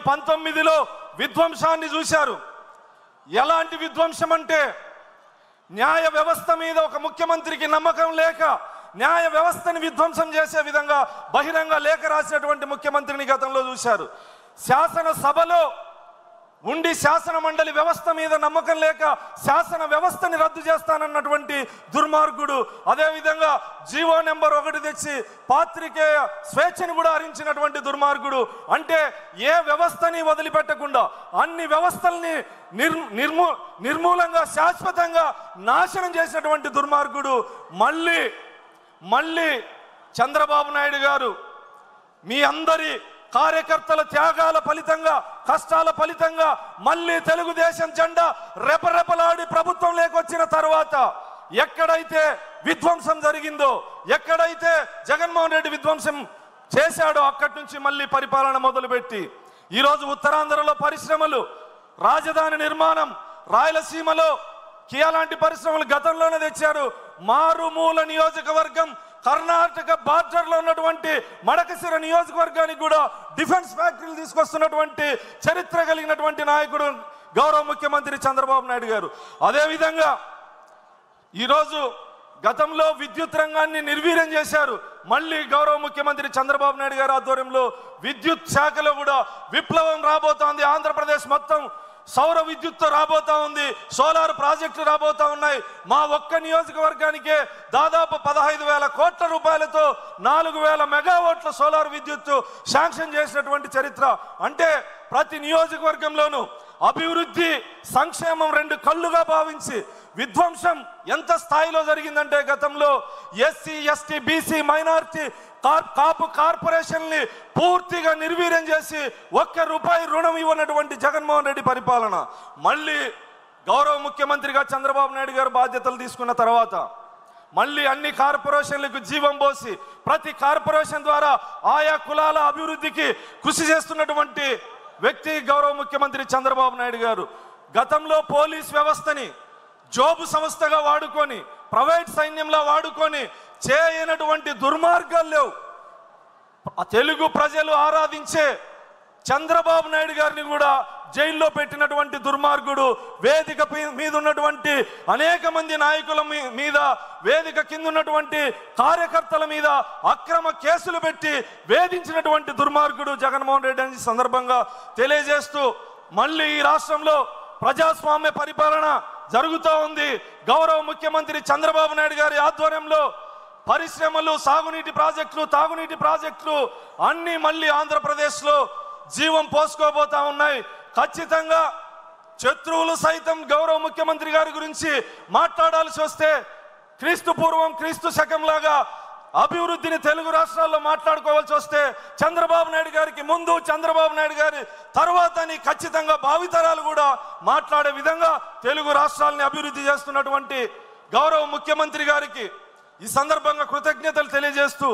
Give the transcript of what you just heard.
19 విధ్వంసాన్ని చూశారు. ఎలాంటి విధ్వంసం అంటే న్యాయ వ్యవస్థ మీద ఒక ముఖ్యమంత్రికి నమ్మకం లేక న్యాయ వ్యవస్థని విధ్వంసం చేసే విధంగా బహిరంగ లేఖ రాసినటువంటి ముఖ్యమంత్రిని గతంలో చూశారు. శాసనసభలో ఉండి శాసన మండలి వ్యవస్థ మీద నమ్మకం లేక శాసన వ్యవస్థని రద్దు చేస్తానన్నటువంటి దుర్మార్గుడు. అదేవిధంగా జీవో నెంబర్ 1 తెచ్చి పాత్రికేయ స్వేచ్ఛను కూడా హరించినటువంటి దుర్మార్గుడు. అంటే ఏ వ్యవస్థని వదిలిపెట్టకుండా అన్ని వ్యవస్థల్ని నిర్మూలంగా శాశ్వతంగా నాశనం చేసినటువంటి దుర్మార్గుడు. మళ్ళీ చంద్రబాబు నాయుడు గారు మీ అందరి కార్యకర్తల త్యాగాల ఫలితంగా కష్టాల ఫలితంగా మళ్ళీ తెలుగుదేశం జెండా రెపరెపలాడి ప్రభుత్వం లేకొచ్చిన తర్వాత ఎక్కడైతే విధ్వంసం జరిగిందో, ఎక్కడైతే జగన్మోహన్ రెడ్డి విధ్వంసం చేశాడో అక్కడి నుంచి మళ్ళీ పరిపాలన మొదలుపెట్టి ఈరోజు ఉత్తరాంధ్రలో పరిశ్రమలు, రాజధాని నిర్మాణం, రాయలసీమలో కియా లాంటి పరిశ్రమలు గతంలోనే తెచ్చారు. మారుమూల నియోజకవర్గం కర్ణాటక బార్డర్లో ఉన్నటువంటి మడకశిర నియోజకవర్గానికి కూడా డిఫెన్స్ ఫ్యాక్టరీలు తీసుకొస్తున్నటువంటి చరిత్ర కలిగినటువంటి నాయకుడు గౌరవ ముఖ్యమంత్రి చంద్రబాబు నాయుడు గారు. అదేవిధంగా ఈరోజు గతంలో విద్యుత్ రంగాన్ని నిర్వీర్యం చేశారు. మళ్ళీ గౌరవ ముఖ్యమంత్రి చంద్రబాబు నాయుడు గారి ఆధ్వర్యంలో విద్యుత్ శాఖలో కూడా విప్లవం రాబోతోంది. ఆంధ్రప్రదేశ్ మొత్తం సౌర విద్యుత్తో రాబోతా ఉంది, సోలార్ ప్రాజెక్టులు రాబోతా ఉన్నాయి. మా ఒక్క నియోజకవర్గానికే దాదాపు 15,000 కోట్ల రూపాయలతో 4,000 మెగావాట్ల సోలార్ విద్యుత్ శాంక్షన్ చేసినటువంటి చరిత్ర. అంటే ప్రతి నియోజకవర్గంలోనూ అభివృద్ధి సంక్షేమం 2 కళ్ళుగా భావించి విధ్వంసం ఎంత స్థాయిలో జరిగిందంటే గతంలో ఎస్సీ ఎస్టీ బీసీ మైనారిటీ కాపు కార్పొరేషన్ని పూర్తిగా నిర్వీర్యం చేసి ₹1 రుణం ఇవ్వనటువంటి జగన్మోహన్ రెడ్డి పరిపాలన. మళ్ళీ గౌరవ ముఖ్యమంత్రిగా చంద్రబాబు నాయుడు గారు బాధ్యతలు తీసుకున్న తర్వాత మళ్ళీ అన్ని కార్పొరేషన్లకు జీవం పోసి ప్రతి కార్పొరేషన్ ద్వారా ఆయా కులాల అభివృద్ధికి కృషి చేస్తున్నటువంటి వ్యక్తి గౌరవ ముఖ్యమంత్రి చంద్రబాబు నాయుడు గారు. గతంలో పోలీస్ వ్యవస్థని జోబు సంస్థగా వాడుకొని ప్రైవేట్ సైన్యంలో వాడుకొని చేయనటువంటి దుర్మార్గాలు లేవు. తెలుగు ప్రజలు ఆరాధించే చంద్రబాబు నాయుడు గారిని కూడా జైల్లో పెట్టినటువంటి దుర్మార్గుడు. వేదిక మీద ఉన్నటువంటి అనేక మంది నాయకుల మీద, వేదిక కింద ఉన్నటువంటి కార్యకర్తల మీద అక్రమ కేసులు పెట్టి వేధించినటువంటి దుర్మార్గుడు జగన్మోహన్ రెడ్డి అని సందర్భంగా తెలియజేస్తూ మళ్ళీ ఈ రాష్ట్రంలో ప్రజాస్వామ్య పరిపాలన జరుగుతూ ఉంది. గౌరవ ముఖ్యమంత్రి చంద్రబాబు నాయుడు గారి ఆధ్వర్యంలో పరిశ్రమలు, సాగునీటి ప్రాజెక్టులు, తాగునీటి ప్రాజెక్టులు అన్నీ మళ్ళీ ఆంధ్రప్రదేశ్లో జీవం పోసుకోబోతా ఉన్నాయి. ఖచ్చితంగా శత్రువులు సైతం గౌరవ ముఖ్యమంత్రి గారి గురించి మాట్లాడాల్సి వస్తే క్రీస్తు పూర్వం క్రీస్తు శకం లాగా అభివృద్ధిని తెలుగు రాష్ట్రాల్లో మాట్లాడుకోవాల్సి వస్తే చంద్రబాబు నాయుడు గారికి ముందు, చంద్రబాబు నాయుడు గారి తర్వాతని ఖచ్చితంగా భావితరాలు కూడా మాట్లాడే విధంగా తెలుగు రాష్ట్రాలని అభివృద్ధి చేస్తున్నటువంటి గౌరవ ముఖ్యమంత్రి గారికి ఈ సందర్భంగా కృతజ్ఞతలు తెలియజేస్తూ